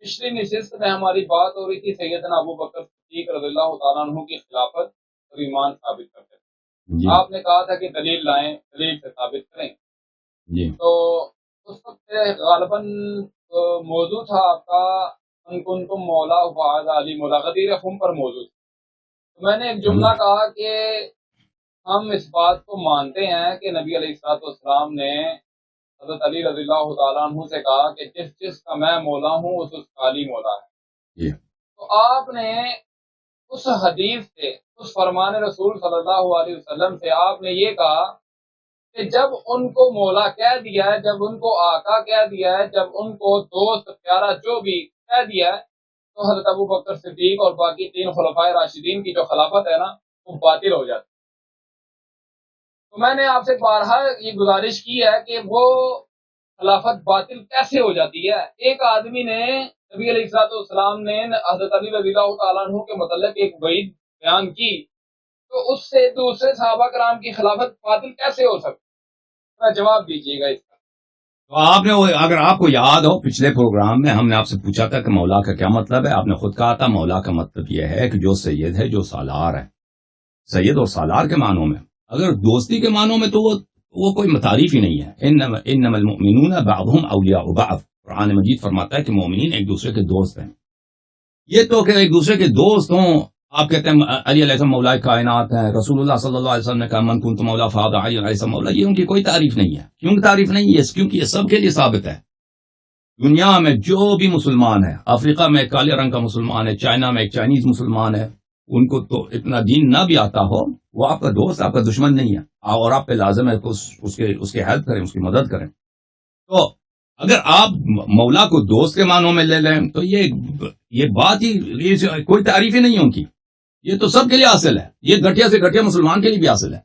پچھلی نشست میں ہماری بات ہو رہی تھی سیدنا ابو بکر صدیق رضی اللہ تعالیٰ عنہ کی خلافت اور ایمان ثابت کرتے تھے. آپ نے کہا تھا کہ دلیل لائیں، دلیل سے ثابت کریں. تو اس وقت غالباً موضوع تھا آپ کا ان کنتم مولا فہذا علی مولا، غدیر خم پر موضوع تھا. تو میں نے ایک جملہ کہا کہ ہم اس بات کو مانتے ہیں کہ نبی علیہ الصلوۃ والسلام نے حضرت علی رضی اللہ تعالیٰ عنہ سے کہا کہ جس جس کا میں مولا ہوں اس کا علی مولا ہے. تو آپ نے اس حدیث سے، اس فرمان رسول صلی اللہ علیہ وسلم سے آپ نے یہ کہا کہ جب ان کو مولا کہہ دیا ہے، جب ان کو آقا کہہ دیا ہے، جب ان کو دوست پیارا جو بھی کہہ دیا ہے، تو حضرت ابو بکر صدیق اور باقی 3 خلفائے راشدین کی جو خلافت ہے نا وہ باطل ہو جاتی. تو میں نے آپ سے بارہا یہ گزارش کی ہے کہ وہ خلافت باطل کیسے ہو جاتی ہے. ایک آدمی نے، نبی علیہ الصلوۃ والسلام نے حضرت علی رضی اللہ تعالیٰ عنہ کے متعلق ایک وعید بیان کی، تو اس سے دوسرے صحابہ کرام کی خلافت باطل کیسے ہو سکتی؟ جواب دیجیے گا اس کا. تو آپ نے، اگر آپ کو یاد ہو پچھلے پروگرام میں ہم نے آپ سے پوچھا تھا کہ مولا کا کیا مطلب ہے. آپ نے خود کہا تھا مولا کا مطلب یہ ہے کہ جو سید ہے، جو سالار ہے. سید اور سالار کے معنوں میں، اگر دوستی کے معنوں میں تو وہ کوئی تعریف ہی نہیں ہے. انما المؤمنون بعضهم اولیاء بعض. قرآن مجید فرماتا ہے کہ مومنین ایک دوسرے کے دوست ہیں. یہ تو کہ ایک دوسرے کے دوست ہوں، آپ کہتے ہیں علی علیہ السلام مولا کائنات ہیں، رسول اللہ صلی اللہ علیہ وسلم نے کہا من کنت مولا فہذا علی علیہ السلام مولا. یہ ان کی کوئی تعریف نہیں ہے. کیوں تعریف نہیں ہے؟ کیونکہ یہ سب کے لیے ثابت ہے. دنیا میں جو بھی مسلمان ہے، افریقہ میں ایک کالے رنگ کا مسلمان ہے، چائنا میں ایک چائنیز مسلمان ہے، ان کو تو اتنا دین نہ بھی آتا ہو، وہ آپ کا دوست، آپ کا دشمن نہیں ہے، اور آپ پہ لازم ہے کہ اس کے ہیلپ کریں، اس کی مدد کریں. تو اگر آپ مولا کو دوست کے معنوں میں لے لیں تو یہ بات ہی کوئی تعریف ہی نہیں ہے ان کی. یہ تو سب کے لیے حاصل ہے. یہ گٹھیا سے گٹھیا مسلمان کے لیے بھی حاصل ہے،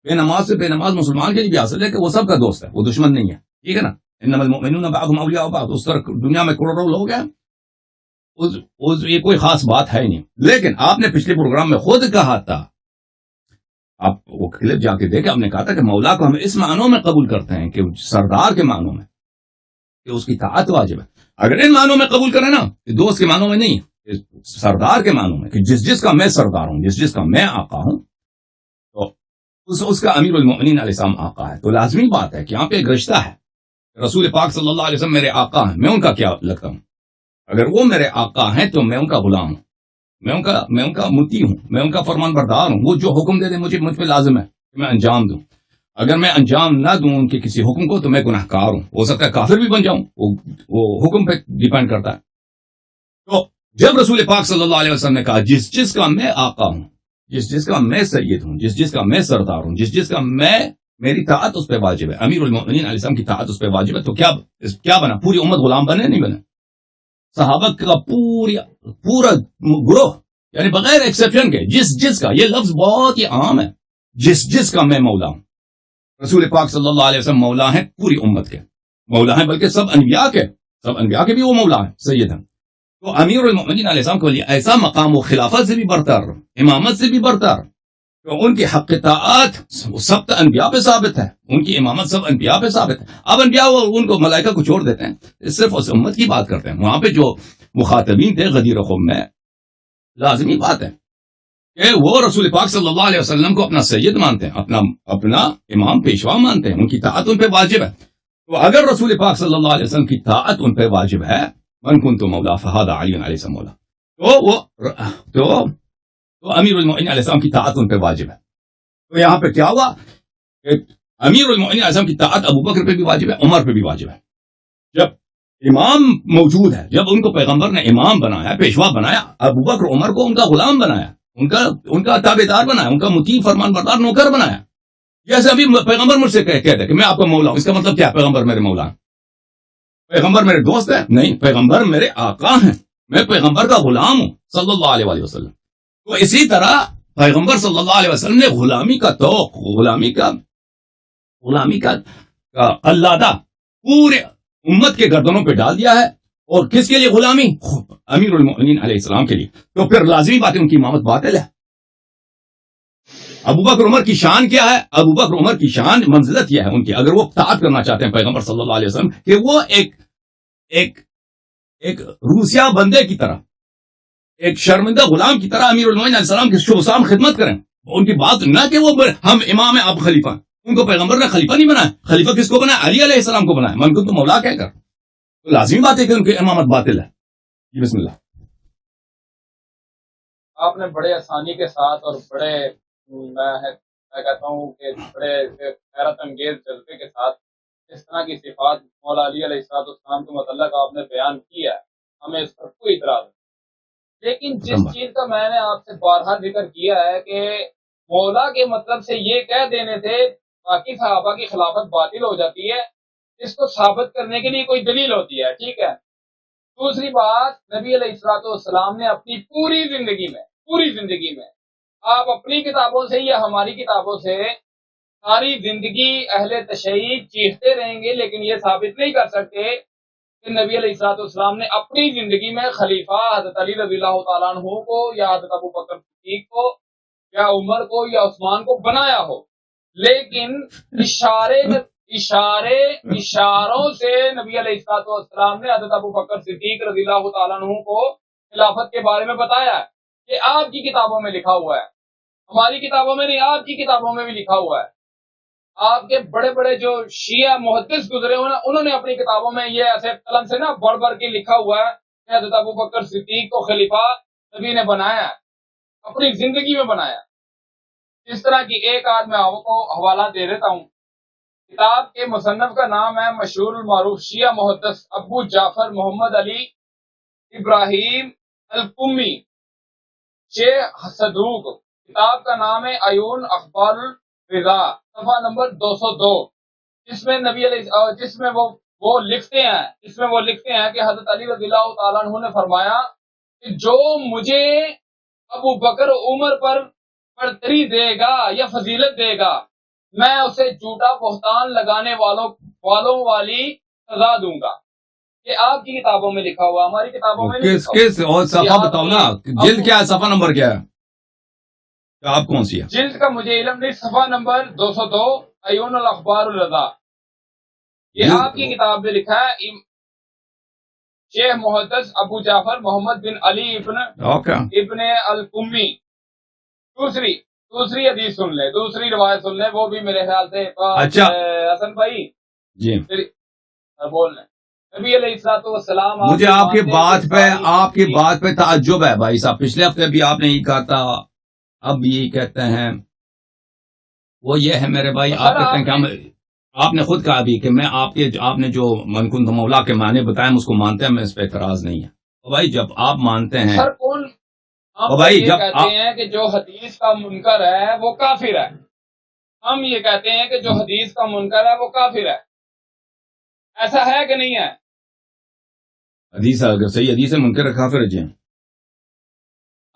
بے نماز سے بے نماز مسلمان کے لیے بھی حاصل ہے کہ وہ سب کا دوست ہے، وہ دشمن نہیں ہے. ٹھیک ہے نا؟ انما المؤمنون بعضهم اولیاء بعض. اس طرح دنیا میں کروڑوں لوگ ہیں، یہ کوئی خاص بات ہے ہی نہیں. لیکن آپ نے پچھلے پروگرام میں خود کہا تھا، آپ وہ کلپ جا کے دیکھیں، آپ نے کہا تھا کہ مولا کو ہم اس معنوں میں قبول کرتے ہیں کہ سردار کے معنوں میں، کہ اس کی طاعت واجب ہے. اگر ان معنوں میں قبول کریں نا، دوست کے معنوں میں نہیں، سردار کے معنوں میں، کہ جس کا میں سردار ہوں، جس کا میں آقا ہوں، تو اس کا امیر المؤمنین علیہ السلام آقا ہے. تو لازمی بات ہے کہ یہاں پہ ایک رشتہ ہے. رسول پاک صلی اللہ علیہ وسلم میرے آقا ہیں، میں ان کا کیا لگتا ہوں؟ اگر وہ میرے آقا ہیں تو میں ان کا غلام ہوں، میں ان کا مطیع ہوں، میں ان کا فرمان بردار ہوں. وہ جو حکم دے دیں مجھ پہ لازم ہے کہ میں انجام دوں. اگر میں انجام نہ دوں ان کے کسی حکم کو تو میں گناہ کار ہوں. ہو سکتا ہے کافر بھی بن جاؤں، وہ حکم پہ ڈیپینڈ کرتا ہے. تو جب رسول پاک صلی اللہ علیہ وسلم نے کہا جس کا میں آقا ہوں، جس کا میں سید ہوں، جس کا میں سردار ہوں، جس کا میری طاعت اس پہ واجب ہے، امیر المؤمنین علیہ السلام کی طاعت اس پہ واجب ہے، تو کیا بنا؟ پوری امت غلام بنے؟ نہیں بنے. صحابہ کا پورا گروہ، یعنی بغیر ایکسیپشن کے، جس کا، یہ لفظ بہت ہی عام ہے، جس کا میں مولا ہوں. رسول پاک صلی اللہ علیہ وسلم مولا ہیں، پوری امت کے مولا ہیں، بلکہ سب انبیاء کے بھی وہ مولا ہیں، سید ہیں. تو امیر المؤمنین علیہ السلام کے لیے ایسا مقام و خلافت سے بھی برتر، امامت سے بھی برتر، تو ان کی حق اطاعت سب انبیاء پہ ثابت ہے، ان کی امامت سب انبیاء پہ ثابت ہے. اب انبیاء ان کو ملائکہ کو چھوڑ دیتے ہیں، صرف اس امت کی بات کرتے ہیں. وہاں پہ جو مخاطبین تھے غدیر قوم میں، لازمی بات ہے کہ وہ رسول پاک صلی اللہ علیہ وسلم کو اپنا سید مانتے ہیں، اپنا امام پیشوا مانتے ہیں، ان کی طاعت ان پہ واجب ہے. تو اگر رسول پاک صلی اللہ علیہ وسلم کی طاعت ان پہ واجب ہے، من کنت مولا فہذا علی علیہ السلام مولا، تو امیر المؤمنین علیہ السلام کی طاعت ان پہ واجب ہے. تو یہاں پہ کیا ہوا کہ امیر المؤمنین علیہ السلام کی طاعت ابو بکر پہ بھی واجب ہے، عمر پہ بھی واجب ہے. جب امام موجود ہے، جب ان کو پیغمبر نے امام بنایا، پیشوا بنایا، ابو بکر عمر کو ان کا غلام بنایا، ان کا تابعدار بنایا، ان کا مطیع فرمان بردار نوکر بنایا. جیسے ابھی پیغمبر مجھ سے کہتے ہیں کہ میں آپ کا مولا ہوں، اس کا مطلب کیا ہے؟ پیغمبر میرے مولا ہیں، پیغمبر میرے دوست ہیں؟ نہیں، پیغمبر میرے آقا ہیں، میں پیغمبر کا غلام ہوں صلی اللہ علیہ وسلم. تو اسی طرح پیغمبر صلی اللہ علیہ وسلم نے غلامی کا توق، غلامی کا قلادہ پورے امت کے گردنوں پہ ڈال دیا ہے. اور کس کے لیے غلامی؟ امیر المؤمنین علیہ السلام کے لیے. تو پھر لازمی بات ہے ان کی امامت باطل ہے. ابو بکر عمر کی شان کیا ہے؟ ابو بکر عمر کی شان منزلت یہ ہے ان کی، اگر وہ اطاعت کرنا چاہتے ہیں پیغمبر صلی اللہ علیہ وسلم، کہ وہ ایک روسیا بندے کی طرح، ایک شرمندہ غلام کی طرح امیر المومنین علیہ السلام کی شبسام خدمت کریں. ان کی بات نہ کہ وہ ہم امام ہیں آپ خلیفہ، ان کو پیغمبر نے خلیفہ نہیں بنایا. خلیفہ کس کو بنایا؟ علی علیہ السلام کو بنایا. من کو تو مولا کہہ کر تو لازمی بات ہے کہ ان کی امامت باطل ہے. بسم اللہ. آپ نے بڑے آسانی کے ساتھ اور بڑے میں کہتا ہوں کہ بڑے حیرت انگیز جذبے کے ساتھ اس طرح کی صفات مولا علی علیہ السلام کے متعلق آپ نے بیان کیا ہے، ہمیں اس پر کوئی اعتراض نہیں. لیکن جس چیز کا میں نے آپ سے بارہا ذکر کیا ہے کہ مولا کے مطلب سے یہ کہہ دینے سے باقی صحابہ کی خلافت باطل ہو جاتی ہے، اس کو ثابت کرنے کے لیے کوئی دلیل ہوتی ہے. ٹھیک ہے. دوسری بات، نبی علیہ السلام نے اپنی پوری زندگی میں آپ اپنی کتابوں سے یا ہماری کتابوں سے ساری زندگی اہل تشیع چیختے رہیں گے، لیکن یہ ثابت نہیں کر سکتے کہ نبی علیہ السلام نے اپنی زندگی میں خلیفہ حضرت علی رضی اللہ تعالیٰ عنہ کو یا حضرت ابو بکر صدیق کو یا عمر کو یا عثمان کو بنایا ہو. لیکن اشاروں سے نبی علیہ السلام نے حضرت ابو بکر صدیق رضی اللہ تعالیٰ عنہ کو خلافت کے بارے میں بتایا ہے. کہ آپ کی کتابوں میں لکھا ہوا ہے، ہماری کتابوں میں نہیں، آپ کی کتابوں میں بھی لکھا ہوا ہے. آپ کے بڑے بڑے جو شیعہ محدث گزرے ہوئے انہوں نے اپنی کتابوں میں یہ ایسے قلم سے نا بڑھ بڑھ کے لکھا ہوا ہے کہ حضرت ابو بکر صدیق کو خلیفہ نبی نے بنایا ہے، اپنی زندگی میں بنایا. اس طرح کی ایک آدھ میں آپ کو حوالہ دے دیتا ہوں. کتاب کے مصنف کا نام ہے مشہور المعروف شیعہ محدث ابو جعفر محمد علی ابراہیم القمی شیخ صدوق. کتاب کا نام ہے عیون اخبار الرضا، صفحہ نمبر 202. جس میں وہ لکھتے ہیں کہ حضرت علی رضی اللہ تعالیٰ عنہ نے فرمایا کہ جو مجھے ابو بکر عمر پر برتری دے گا یا فضیلت دے گا، میں اسے جھوٹا بہتان لگانے والوں والی سزا دوں گا. یہ آپ کی کتابوں میں لکھا ہوا، ہماری کتابوں میں کس اور صفحہ بتاؤ نا، جلد کیا ہے، صفحہ نمبر کیا ہے، آپ کون سی ہے؟ جلد کا مجھے علم نہیں، صفحہ نمبر 202 عیون الاخبار الرضا. یہ آپ کی کتاب میں لکھا ہے شیخ محدث ابو جعفر محمد بن علی ابن القمی. دوسری حدیث سن لیں، دوسری روایت سن لیں، وہ بھی میرے خیال سے اچھا حسن بھائی جی بول رہے. نبی علیہ السلام مجھے آپ کی بات پہ تعجب ہے بھائی صاحب. پچھلے ہفتے بھی آپ نے یہ کہا تھا، اب بھی یہی کہتے ہیں. وہ یہ ہے میرے بھائی، آپ کہتے ہیں کہ آپ نے خود کہا بھی کہ میں آپ نے جو من کنت مولا کے معنی بتائے ہم اس کو مانتے ہیں، میں اس پہ اعتراض نہیں ہے. بھائی جب آپ مانتے ہیں بھائی جب کہتے ہیں کہ جو حدیث کا منکر ہے وہ کافر ہے، ہم یہ کہتے ہیں کہ جو حدیث کا منکر ہے وہ کافر ہے، ایسا ہے کہ نہیں ہے؟ حدیث اگر صحیح حدیث ہے منکر کافر ہے. جی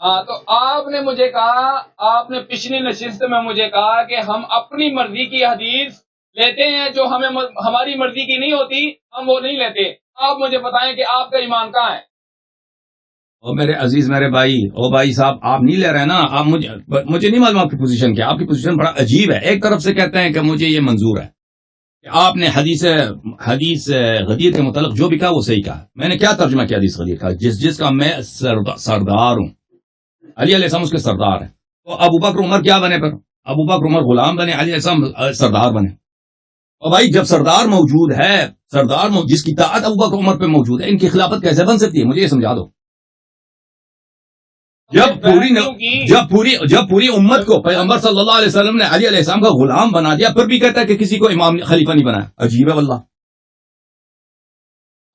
ہاں، تو آپ نے مجھے کہا، آپ نے پچھلی نشست میں مجھے کہا کہ ہم اپنی مرضی کی حدیث لیتے ہیں، جو ہماری مرضی کی نہیں ہوتی ہم وہ نہیں لیتے. آپ مجھے بتائیں کہ آپ کا ایمان کہاں ہے؟ اور میرے عزیز میرے بھائی، او بھائی صاحب آپ نہیں لے رہے نا. آپ مجھے نہیں معلوم آپ کی پوزیشن کیا. آپ کی پوزیشن بڑا عجیب ہے. ایک طرف سے کہتے ہیں کہ مجھے یہ منظور ہے کہ آپ نے حدیث غدیر کے متعلق جو بھی کہا وہ صحیح کہا. میں نے کیا ترجمہ کیا حدیث غدیر کا؟ جس کا میں سردار ہوں، علی علیہ السلام اس کے سردار ہیں. تو ابو بکر عمر کیا بنے؟ پر ابو بکر عمر غلام بنے، علی علیہ السلام سردار بنے. اور بھائی جب سردار موجود ہے، جس کی طاعت ابو بکر عمر پہ موجود ہے، ان کی خلافت کیسے بن سکتی ہے؟ مجھے یہ سمجھا دو. جب پوری امت کو پیغمبر صلی اللہ علیہ وسلم نے علی علیہ السلام کا غلام بنا دیا، پھر بھی کہتا ہے کہ کسی کو امام خلیفہ نہیں بنایا. عجیب ہے واللہ.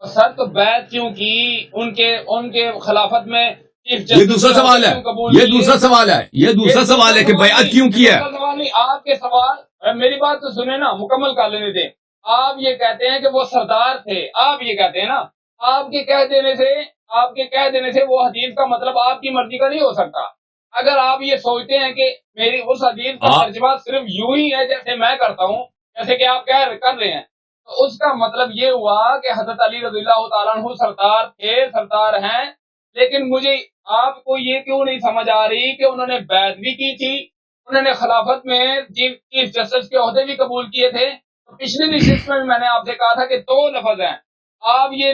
سر تو بیعت کیوں کی ان کے خلافت میں؟ یہ دوسرا سوال ہے کہ بیعت کیوں کی ہے. آپ کے سوال، میری بات تو سنیں نا، مکمل کر لینے دیں. آپ یہ کہتے ہیں کہ وہ سردار تھے، آپ یہ کہتے ہیں نا، آپ کے کہہ دینے سے وہ حدیث کا مطلب آپ کی مرضی کا نہیں ہو سکتا. اگر آپ یہ سوچتے ہیں کہ میری اس حدیث کا ترجمہ صرف یوں ہی ہے جیسے میں کرتا ہوں، جیسے کہ آپ کر رہے ہیں، تو اس کا مطلب یہ ہوا کہ حضرت علی رضی اللہ تعالیٰ عنہ سردار تھے، سردار ہیں. لیکن مجھے آپ کو یہ کیوں نہیں سمجھ آ رہی کہ انہوں نے بیعت بھی کی تھی، انہوں نے خلافت میں چیف جسٹس کے عہدے بھی قبول کیے تھے. پچھلی نشست میں بھی میں نے آپ سے کہا تھا کہ 2 لفظ ہیں. آپ یہ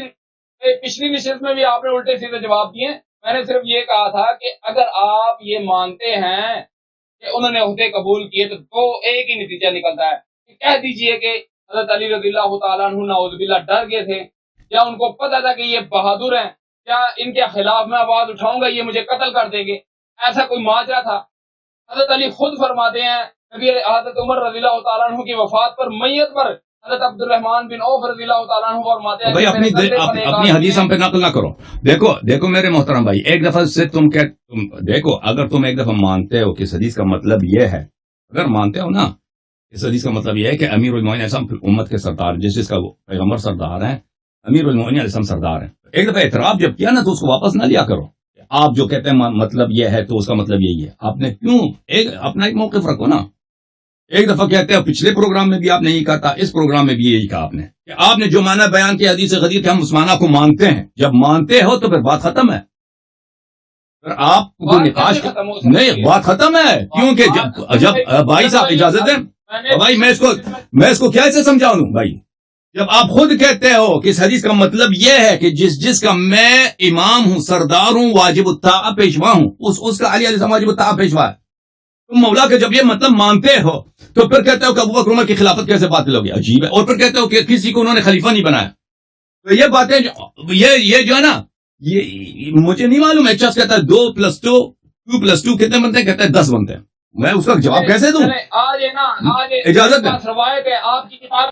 پچھلی نشست میں بھی آپ نے الٹے سیدھے جواب دیے. میں نے صرف یہ کہا تھا کہ اگر آپ یہ مانتے ہیں کہ انہوں نے عہدے قبول کیے تو ایک ہی نتیجہ نکلتا ہے کہ کہہ دیجئے کہ حضرت علی رضی اللہ تعالیٰ عنہ نعوذ باللہ ڈر گئے تھے، یا ان کو پتا تھا کہ یہ بہادر ہیں، کیا ان کے خلاف میں آواز اٹھاؤں گا یہ مجھے قتل کر دیں گے. ایسا کوئی ماجرا تھا. حضرت علی خود فرماتے ہیں کہ حضرت عمر رضی اللہ تعالیٰ عنہ کی وفات پر میت پر حضرت عبد الرحمن بن عوف رضی اللہ تعالیٰ عنہ فرماتے ہیں بھائی اپنی حدیث ہم پہ نقل نہ کرو. دیکھو میرے محترم بھائی، ایک دفعہ سے تم دیکھو، اگر تم ایک دفعہ مانتے ہو کہ اس حدیث کا مطلب یہ ہے، اگر مانتے ہو نا اس حدیث کا مطلب یہ ہے کہ امیر المومنین علیہ السلام امت کے سردار، جس کا پیغمبر سردار ہیں، امیر المومنین علیہ السلام سردار ہیں، ایک دفعہ اعتراف جب کیا نا تو اس کو واپس نہ لیا کرو. آپ جو کہتے ہیں مطلب یہ ہے تو اس کا مطلب یہی ہے. آپ نے کیوں اپنا ایک موقف رکھو نا. ایک دفعہ کہتے ہیں، پچھلے پروگرام میں بھی آپ نے یہی کہا تھا، اس پروگرام میں بھی یہی کہا آپ نے کہ آپ نے جو معنی بیان کیا حدیث غدیر کہ ہم اس معنی کو مانتے ہیں. جب مانتے ہو تو پھر بات ختم ہے. پھر آپ کو نقاش نہیں، بات ختم ہے. کیونکہ جب بھائی صاحب اجازت دیں بھائی، میں اس کو کیسے سمجھاؤں بھائی. جب آپ خود کہتے ہو کہ اس حدیث کا مطلب یہ ہے کہ جس کا میں امام ہوں، سردار ہوں، واجب الطاعہ پیشوا ہوں، اس کا علی علیہ السلام واجب الطاعہ پیشوا ہے. تم مولا کے جب یہ مطلب مانتے ہو تو پھر کہتے ہو کہ ابو بکر عمر کی خلافت کیسے باطل ہوگی؟ عجیب ہے. اور پھر کہتے ہو کہ کسی کو انہوں نے خلیفہ نہیں بنایا. تو یہ باتیں یہ جو ہے نا، یہ مجھے نہیں معلوم. ایک شخص کہتا ہے 2+2 کتنے بنتے ہیں؟ کہتا ہے 10 بنتے ہیں. میں اس کا جواب کیسے دوں؟ آج اجازت ہے. روایت ہے آپ کی کتاب